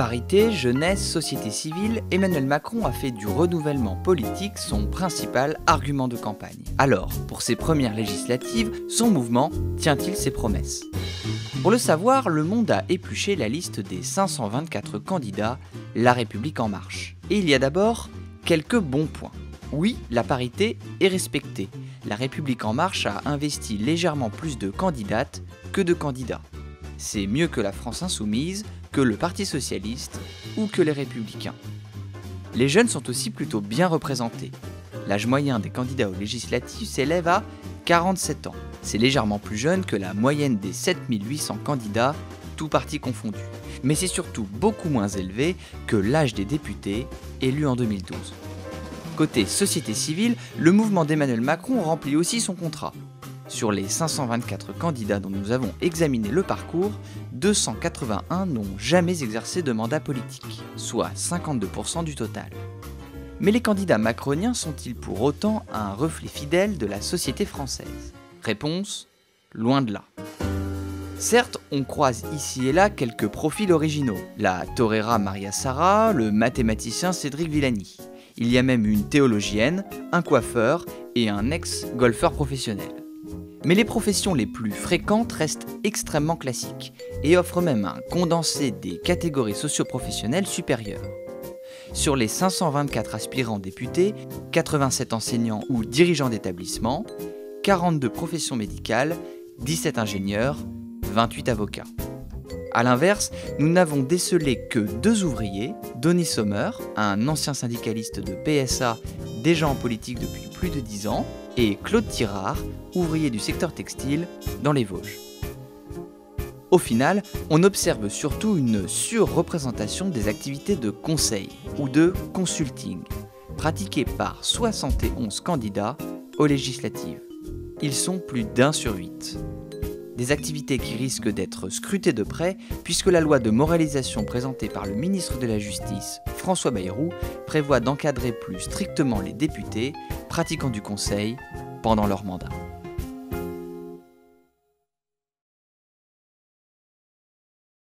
Parité, jeunesse, société civile, Emmanuel Macron a fait du renouvellement politique son principal argument de campagne. Alors, pour ses premières législatives, son mouvement tient-il ses promesses? Pour le savoir, Le Monde a épluché la liste des 524 candidats La République En Marche. Et il y a d'abord quelques bons points. Oui, la parité est respectée. La République En Marche a investi légèrement plus de candidates que de candidats. C'est mieux que la France Insoumise, que le Parti Socialiste ou que les Républicains. Les jeunes sont aussi plutôt bien représentés. L'âge moyen des candidats aux législatives s'élève à 47 ans. C'est légèrement plus jeune que la moyenne des 7800 candidats, tous partis confondus. Mais c'est surtout beaucoup moins élevé que l'âge des députés, élus en 2012. Côté société civile, le mouvement d'Emmanuel Macron remplit aussi son contrat. Sur les 524 candidats dont nous avons examiné le parcours, 281 n'ont jamais exercé de mandat politique, soit 52% du total. Mais les candidats macroniens sont-ils pour autant un reflet fidèle de la société française? Réponse, loin de là. Certes, on croise ici et là quelques profils originaux, la torera Maria Sarah, le mathématicien Cédric Villani. Il y a même une théologienne, un coiffeur et un ex-golfeur professionnel. Mais les professions les plus fréquentes restent extrêmement classiques et offrent même un condensé des catégories socio-professionnelles supérieures. Sur les 524 aspirants députés, 87 enseignants ou dirigeants d'établissements, 42 professions médicales, 17 ingénieurs, 28 avocats. A l'inverse, nous n'avons décelé que 2 ouvriers, Denis Sommer, un ancien syndicaliste de PSA déjà en politique depuis plus de 10 ans, et Claude Tirard, ouvrier du secteur textile dans les Vosges. Au final, on observe surtout une surreprésentation des activités de conseil ou de consulting, pratiquées par 71 candidats aux législatives. Ils sont plus d'1 sur 8. Des activités qui risquent d'être scrutées de près puisque la loi de moralisation présentée par le ministre de la Justice, François Bayrou, prévoit d'encadrer plus strictement les députés pratiquant du conseil pendant leur mandat.